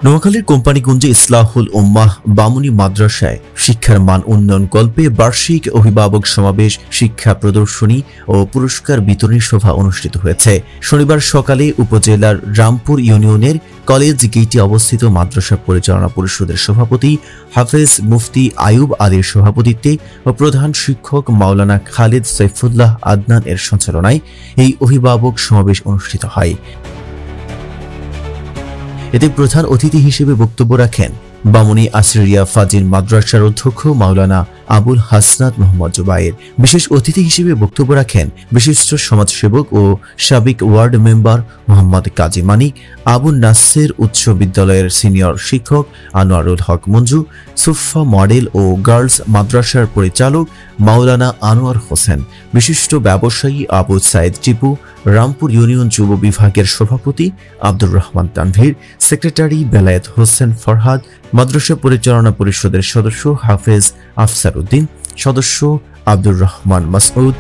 নোয়াখালীর কোম্পানিগঞ্জে ইসলাহুল উম্মাহ বামুনী মাদ্রাসায় শিক্ষার মান উন্নয়ন কল্পে বার্ষিক অভিভাবক সমাবেশ, শিক্ষা প্রদর্শনী ও পুরস্কার বিতরণী সভা অনুষ্ঠিত হয়েছে। শনিবার সকালে উপজেলার রামপুর ইউনিয়নের কলেজ গেইটে অবস্থিত মাদ্রাসা পরিচালনা পরিষদের সভাপতি হাফেজ মুফতি আয়ুব আলীর সভাপতিত্বে ও প্রধান শিক্ষক মাওলানা খালেদ সাইফুল্লাহ আদনান এর সঞ্চালনায় এই অভিভাবক সমাবেশ অনুষ্ঠিত হয়। এতে প্রধান অতিথি হিসেবে বক্তব্য রাখেন বামুনী আসরিয়া ফাজিল মাদ্রাসার অধ্যক্ষ মাওলানা আবুল হাসনাত মোহাম্মদ জুবাইর। বিশেষ অতিথি হিসেবে বক্তব্য রাখেন বিশিষ্ট সমাজসেবক ও সাবেক ওয়ার্ড মেম্বার মোহাম্মদ কাজী মানিক, আবু নাসের উচ্চ বিদ্যালয়ের সিনিয়র শিক্ষক আনোয়ারুল হক মঞ্জু, সুফা মডেল ও গার্লস মাদ্রাসার পরিচালক মাওলানা আনোয়ার হোসেন, বিশিষ্ট ব্যবসায়ী আবু সাইদ টিপু, রামপুর ইউনিয়ন যুব বিভাগের সভাপতি আব্দুর রহমান তানভীর, সেক্রেটারি বেলায়েত হোসেন ফরহাদ, মাদ্রাসা পরিচালনা পরিষদের সদস্য হাফেজ আফসার উদ্দিন, সদস্য আব্দুর রহমান মাসউদ।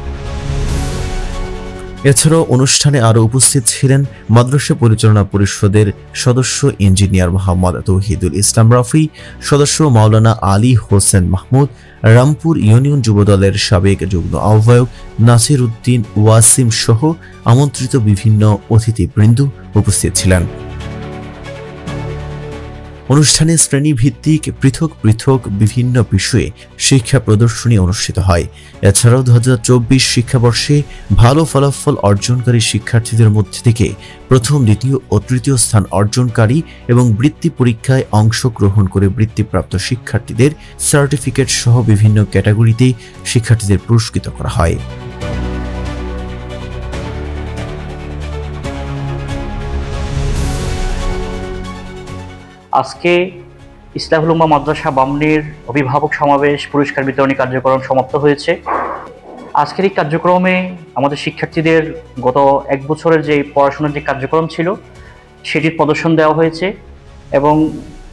এছাড়াও অনুষ্ঠানে আরও উপস্থিত ছিলেন মাদ্রাসা পরিচালনা পরিষদের সদস্য ইঞ্জিনিয়ার মোহাম্মদ তৌহিদুল ইসলাম রাফি, সদস্য মাওলানা আলী হোসেন মাহমুদ, রামপুর ইউনিয়ন যুবদলের সাবেক যুগ্ম আহ্বায়ক নাসির উদ্দিন ওয়াসিম সহ আমন্ত্রিত বিভিন্ন অতিথিবৃন্দ উপস্থিত ছিলেন। অনুষ্ঠানে শ্রেণীভিত্তিক পৃথক পৃথক বিভিন্ন বিষয়ে শিক্ষা প্রদর্শনী অনুষ্ঠিত হয়। এছাড়াও 2024 শিক্ষাবর্ষে ভালো ফলাফল অর্জনকারী শিক্ষার্থীদের মধ্যে থেকে প্রথম, দ্বিতীয় ও তৃতীয় স্থান অর্জনকারী এবং বৃত্তি পরীক্ষায় অংশগ্রহণ করে বৃত্তিপ্রাপ্ত শিক্ষার্থীদের সার্টিফিকেট সহ বিভিন্ন ক্যাটাগরিতে শিক্ষার্থীদের পুরস্কৃত করা হয়। আজকে ইসলাহুল উম্মাহ মাদ্রাসা বামুনীর অভিভাবক সমাবেশ পুরস্কার বিতরণী কার্যক্রম সমাপ্ত হয়েছে। আজকের এই কার্যক্রমে আমাদের শিক্ষার্থীদের গত এক বছরের যে পড়াশোনার যে কার্যক্রম ছিল সেটির প্রদর্শন দেওয়া হয়েছে এবং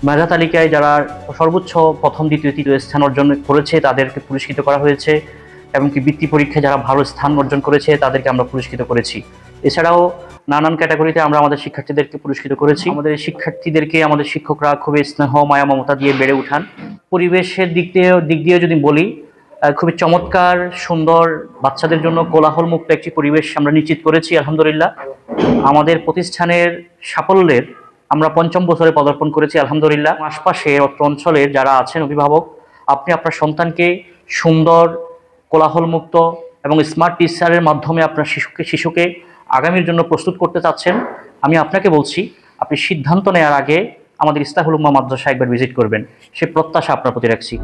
মেধা তালিকায় যারা সর্বোচ্চ প্রথম, দ্বিতীয়, তৃতীয় স্থান অর্জন করেছে তাদেরকে পুরস্কৃত করা হয়েছে এবং কি বৃত্তি পরীক্ষায় যারা ভালো স্থান অর্জন করেছে তাদেরকে আমরা পুরস্কৃত করেছি। এছাড়াও নানান ক্যাটাগরিতে আমরা আমাদের শিক্ষার্থীদেরকে পুরস্কৃত করেছি। আমাদের শিক্ষার্থীদেরকে আমাদের শিক্ষকরা খুবই স্নেহ, মায়া, মমতা দিয়ে বেড়ে উঠান। পরিবেশের দিক দিয়ে যদি বলি, খুবই চমৎকার, সুন্দর, বাচ্চাদের জন্য কোলাহল মুক্ত একটি পরিবেশ আমরা নিশ্চিত করেছি আলহামদুলিল্লাহ। আমাদের প্রতিষ্ঠানের সাফল্যের আমরা ৫ম বছরে পদার্পণ করেছি আলহামদুলিল্লাহ। আশপাশে অত্র অঞ্চলের যারা আছেন অভিভাবক, আপনি আপনার সন্তানকে সুন্দর, কোলাহল মুক্ত এবং স্মার্ট টিচারের মাধ্যমে আপনার শিশুকে আগামীর জন্য প্রস্তুত করতে চাচ্ছেন, আমি আপনাকে বলছি আপনি সিদ্ধান্ত নেওয়ার আগে আমাদের ইসলাহুল উম্মাহ মাদ্রাসা একবার ভিজিট করবেন, সে প্রত্যাশা আপনার প্রতি রাখছি।